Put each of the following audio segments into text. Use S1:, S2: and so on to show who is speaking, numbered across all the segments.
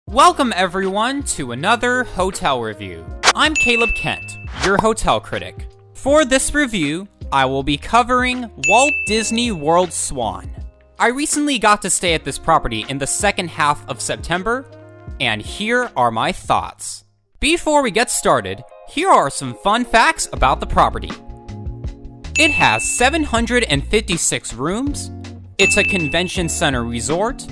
S1: Welcome everyone to another hotel review. I'm Caleb Kent, your hotel critic. For this review, I will be covering Walt Disney World Swan. I recently got to stay at this property in the second half of September, and here are my thoughts. Before we get started, here are some fun facts about the property. It has 756 rooms, it's a convention center resort,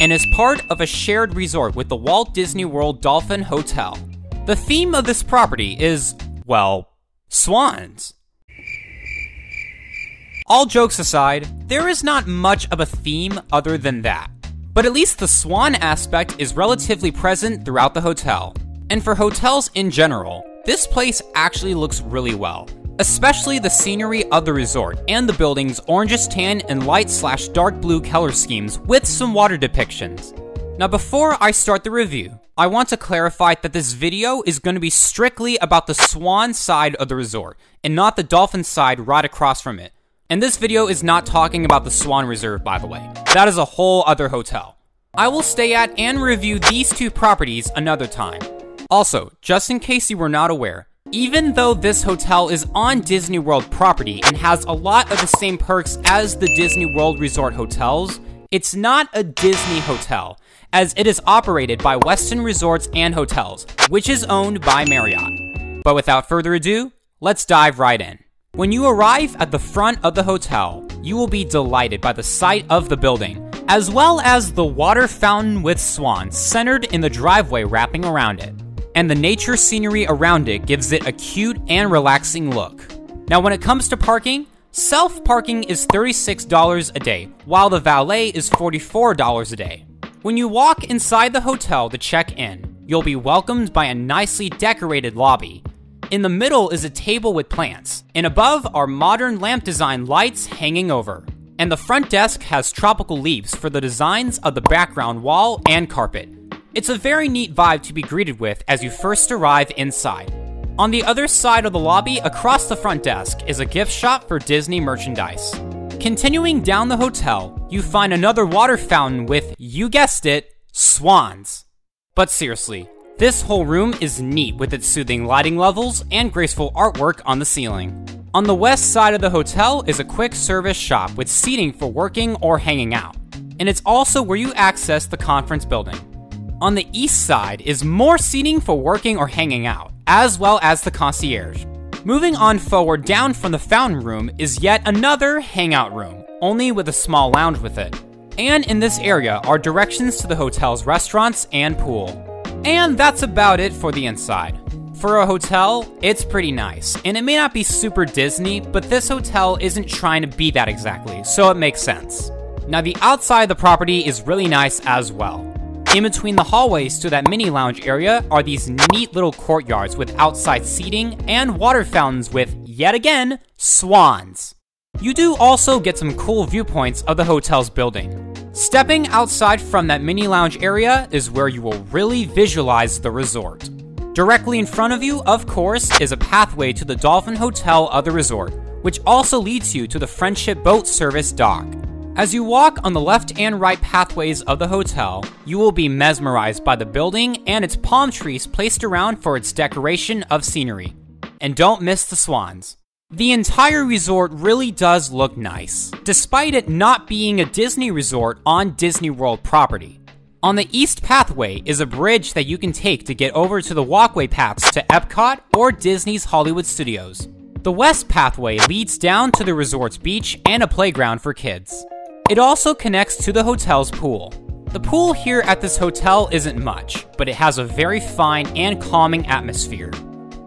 S1: and is part of a shared resort with the Walt Disney World Dolphin Hotel. The theme of this property is, well, swans. All jokes aside, there is not much of a theme other than that. But at least the swan aspect is relatively present throughout the hotel. And for hotels in general, this place actually looks really well. Especially the scenery of the resort and the building's orangish tan and light/dark blue color schemes with some water depictions. Now before I start the review, I want to clarify that this video is going to be strictly about the swan side of the resort and not the dolphin side right across from it. And this video is not talking about the Swan Reserve, by the way. That is a whole other hotel. I will stay at and review these two properties another time. Also, just in case you were not aware, even though this hotel is on Disney World property and has a lot of the same perks as the Disney World Resort hotels, it's not a Disney hotel, as it is operated by Westin Resorts and Hotels, which is owned by Marriott. But without further ado, let's dive right in. When you arrive at the front of the hotel, you will be delighted by the sight of the building, as well as the water fountain with swans centered in the driveway wrapping around it. And the nature scenery around it gives it a cute and relaxing look. Now when it comes to parking, self-parking is $36 a day, while the valet is $44 a day. When you walk inside the hotel to check in, you'll be welcomed by a nicely decorated lobby. In the middle is a table with plants, and above are modern lamp design lights hanging over. And the front desk has tropical leaves for the designs of the background wall and carpet. It's a very neat vibe to be greeted with as you first arrive inside. On the other side of the lobby, across the front desk, is a gift shop for Disney merchandise. Continuing down the hotel, you find another water fountain with, you guessed it, swans. But seriously, this whole room is neat with its soothing lighting levels and graceful artwork on the ceiling. On the west side of the hotel is a quick service shop with seating for working or hanging out. And it's also where you access the conference building. On the east side is more seating for working or hanging out, as well as the concierge. Moving on forward down from the fountain room is yet another hangout room, only with a small lounge with it. And in this area are directions to the hotel's restaurants and pool. And that's about it for the inside. For a hotel, it's pretty nice, and it may not be super Disney, but this hotel isn't trying to be that exactly, so it makes sense. Now the outside of the property is really nice as well. In between the hallways to that mini lounge area are these neat little courtyards with outside seating and water fountains with, yet again, swans. You do also get some cool viewpoints of the hotel's building. Stepping outside from that mini lounge area is where you will really visualize the resort. Directly in front of you, of course, is a pathway to the Dolphin Hotel of the resort, which also leads you to the Friendship Boat Service dock. As you walk on the left and right pathways of the hotel, you will be mesmerized by the building and its palm trees placed around for its decoration of scenery. And don't miss the swans. The entire resort really does look nice, despite it not being a Disney resort on Disney World property. On the east pathway is a bridge that you can take to get over to the walkway paths to Epcot or Disney's Hollywood Studios. The west pathway leads down to the resort's beach and a playground for kids. It also connects to the hotel's pool. The pool here at this hotel isn't much, but it has a very fine and calming atmosphere.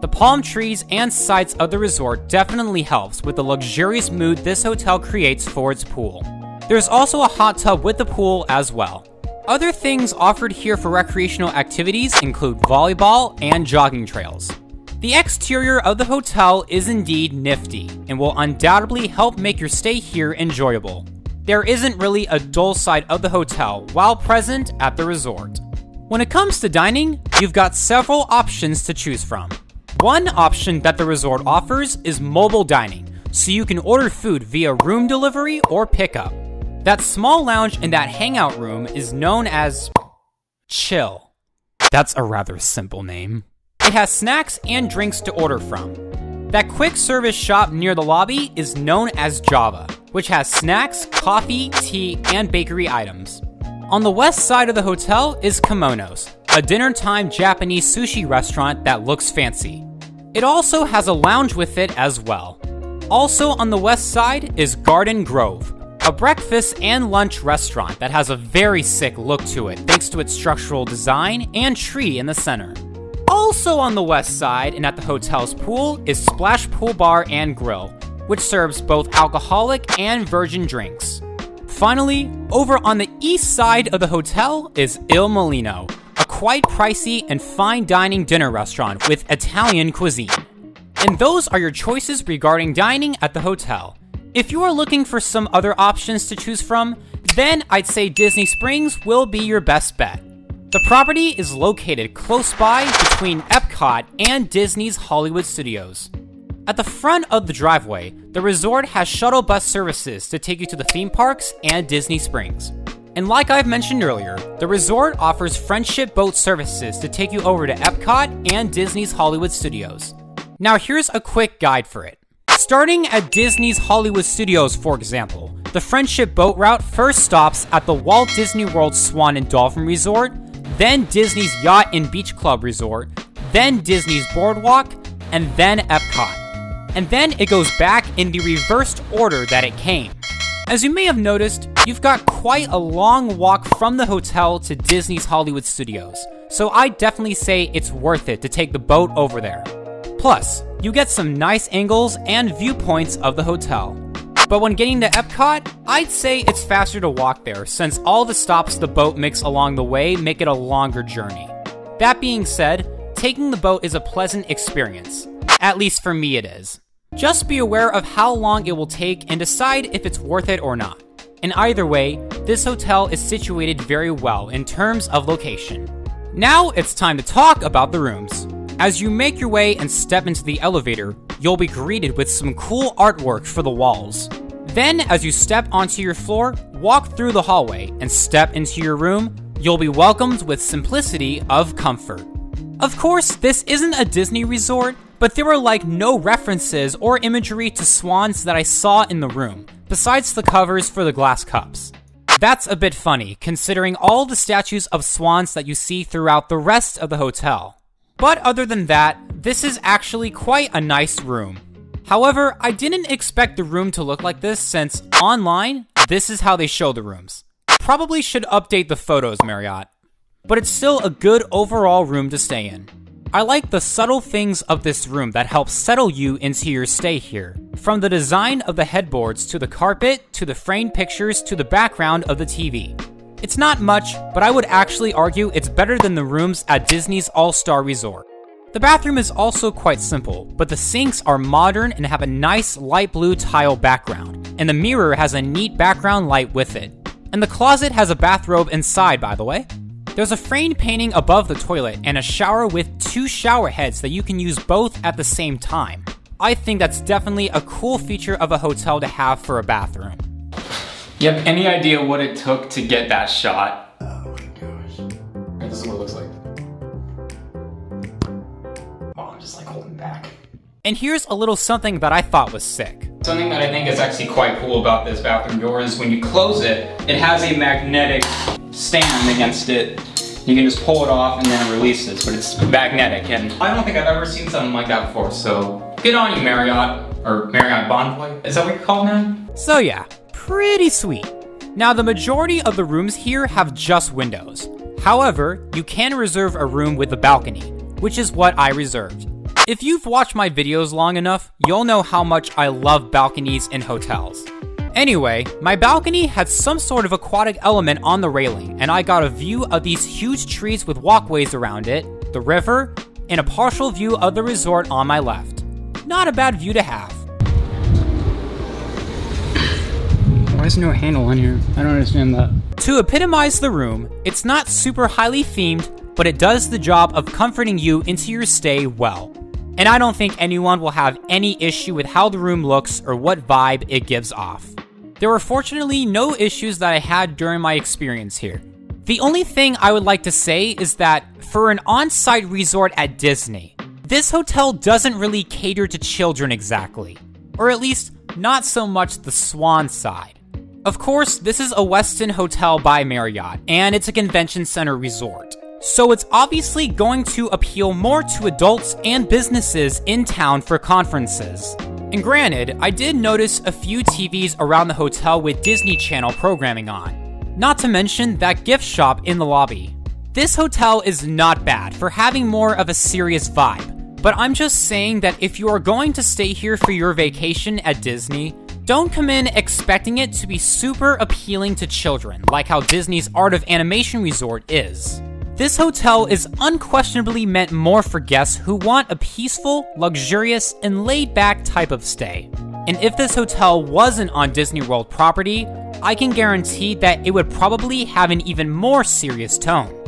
S1: The palm trees and sights of the resort definitely helps with the luxurious mood this hotel creates for its pool. There's also a hot tub with the pool as well. Other things offered here for recreational activities include volleyball and jogging trails. The exterior of the hotel is indeed nifty and will undoubtedly help make your stay here enjoyable. There isn't really a dull side of the hotel while present at the resort. When it comes to dining, you've got several options to choose from. One option that the resort offers is mobile dining, so you can order food via room delivery or pickup. That small lounge in that hangout room is known as Chill. That's a rather simple name. It has snacks and drinks to order from. That quick service shop near the lobby is known as Java, which has snacks, coffee, tea, and bakery items. On the west side of the hotel is Kimonos, a dinner-time Japanese sushi restaurant that looks fancy. It also has a lounge with it as well. Also on the west side is Garden Grove, a breakfast and lunch restaurant that has a very sick look to it thanks to its structural design and tree in the center. Also on the west side and at the hotel's pool is Splash Pool Bar and Grill, which serves both alcoholic and virgin drinks. Finally, over on the east side of the hotel is Il Molino, a quite pricey and fine dining dinner restaurant with Italian cuisine. And those are your choices regarding dining at the hotel. If you are looking for some other options to choose from, then I'd say Disney Springs will be your best bet. The property is located close by between Epcot and Disney's Hollywood Studios. At the front of the driveway, the resort has shuttle bus services to take you to the theme parks and Disney Springs. And like I've mentioned earlier, the resort offers friendship boat services to take you over to Epcot and Disney's Hollywood Studios. Now here's a quick guide for it. Starting at Disney's Hollywood Studios, for example, the friendship boat route first stops at the Walt Disney World Swan and Dolphin Resort, then Disney's Yacht and Beach Club Resort, then Disney's Boardwalk, and then Epcot. And then it goes back in the reversed order that it came. As you may have noticed, you've got quite a long walk from the hotel to Disney's Hollywood Studios, so I definitely say it's worth it to take the boat over there. Plus, you get some nice angles and viewpoints of the hotel. But when getting to Epcot, I'd say it's faster to walk there since all the stops the boat makes along the way make it a longer journey. That being said, taking the boat is a pleasant experience. At least for me it is. Just be aware of how long it will take and decide if it's worth it or not. In either way, this hotel is situated very well in terms of location. Now it's time to talk about the rooms. As you make your way and step into the elevator, you'll be greeted with some cool artwork for the walls. Then, as you step onto your floor, walk through the hallway, and step into your room, you'll be welcomed with simplicity of comfort. Of course, this isn't a Disney resort, but there were like no references or imagery to swans that I saw in the room, besides the covers for the glass cups. That's a bit funny, considering all the statues of swans that you see throughout the rest of the hotel. But other than that, this is actually quite a nice room. However, I didn't expect the room to look like this since online, this is how they show the rooms. Probably should update the photos, Marriott. But it's still a good overall room to stay in. I like the subtle things of this room that help settle you into your stay here. From the design of the headboards to the carpet, to the framed pictures, to the background of the TV. It's not much, but I would actually argue it's better than the rooms at Disney's All-Star Resort. The bathroom is also quite simple, but the sinks are modern and have a nice light blue tile background, and the mirror has a neat background light with it. And the closet has a bathrobe inside, by the way. There's a framed painting above the toilet and a shower with 2 shower heads that you can use both at the same time. I think that's definitely a cool feature of a hotel to have for a bathroom. Yep, any idea what it took to get that shot?
S2: Oh my gosh.
S1: This is what it looks like. Oh, I'm just like holding back. And here's a little something that I thought was sick. Something that I think is actually quite cool about this bathroom door is when you close it, it has a magnetic stand against it. You can just pull it off and then it releases, but it's magnetic. And I don't think I've ever seen something like that before, so good on you, Marriott. Or Marriott Bonvoy, is that what you're called now? So yeah. Pretty sweet. Now the majority of the rooms here have just windows. However, you can reserve a room with a balcony, which is what I reserved. If you've watched my videos long enough, you'll know how much I love balconies in hotels. Anyway, my balcony had some sort of aquatic element on the railing, and I got a view of these huge trees with walkways around it, the river, and a partial view of the resort on my left. Not a bad view to have. Why is there no handle on here? I don't understand that. To epitomize the room, it's not super highly themed, but it does the job of comforting you into your stay well. and I don't think anyone will have any issue with how the room looks or what vibe it gives off. There were fortunately no issues that I had during my experience here. The only thing I would like to say is that for an on-site resort at Disney, this hotel doesn't really cater to children exactly, or at least not so much the Swan side. Of course, this is a Westin hotel by Marriott, and it's a convention center resort, so it's obviously going to appeal more to adults and businesses in town for conferences. And granted, I did notice a few TVs around the hotel with Disney Channel programming on. Not to mention that gift shop in the lobby. This hotel is not bad for having more of a serious vibe, but I'm just saying that if you are going to stay here for your vacation at Disney, don't come in expecting it to be super appealing to children, like how Disney's Art of Animation Resort is. This hotel is unquestionably meant more for guests who want a peaceful, luxurious, and laid-back type of stay. And if this hotel wasn't on Disney World property, I can guarantee that it would probably have an even more serious tone.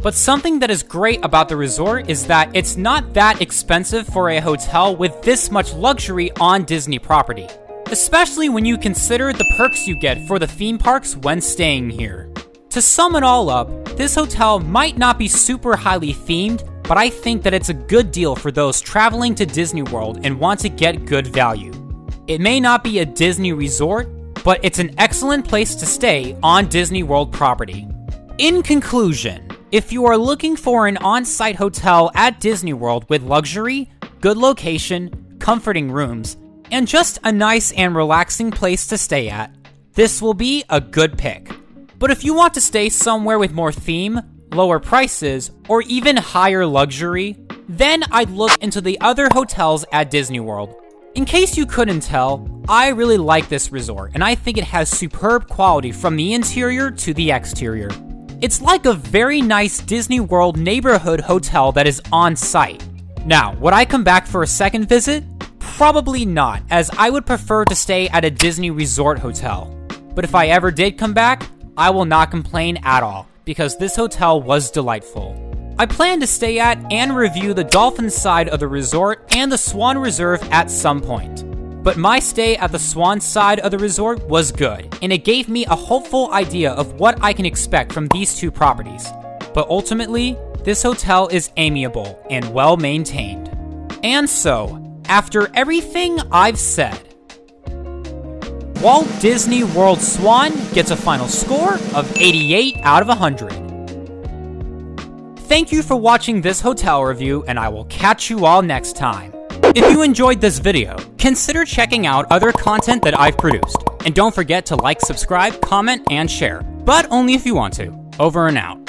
S1: But something that is great about the resort is that it's not that expensive for a hotel with this much luxury on Disney property, especially when you consider the perks you get for the theme parks when staying here. To sum it all up, this hotel might not be super highly themed, but I think that it's a good deal for those traveling to Disney World and want to get good value. It may not be a Disney resort, but it's an excellent place to stay on Disney World property. In conclusion, if you are looking for an on-site hotel at Disney World with luxury, good location, comforting rooms, and just a nice and relaxing place to stay at, this will be a good pick. But if you want to stay somewhere with more theme, lower prices, or even higher luxury, then I'd look into the other hotels at Disney World. In case you couldn't tell, I really like this resort, and I think it has superb quality from the interior to the exterior. It's like a very nice Disney World neighborhood hotel that is on site. Now, would I come back for a second visit? Probably not, as I would prefer to stay at a Disney resort hotel. But if I ever did come back, I will not complain at all, because this hotel was delightful. I plan to stay at and review the Dolphin side of the resort and the Swan Reserve at some point. But my stay at the Swan side of the resort was good, and it gave me a hopeful idea of what I can expect from these two properties. But ultimately, this hotel is amiable and well maintained. And so, after everything I've said, Walt Disney World Swan gets a final score of 88 out of 100. Thank you for watching this hotel review, and I will catch you all next time. If you enjoyed this video, consider checking out other content that I've produced. And don't forget to like, subscribe, comment, and share. But only if you want to. Over and out.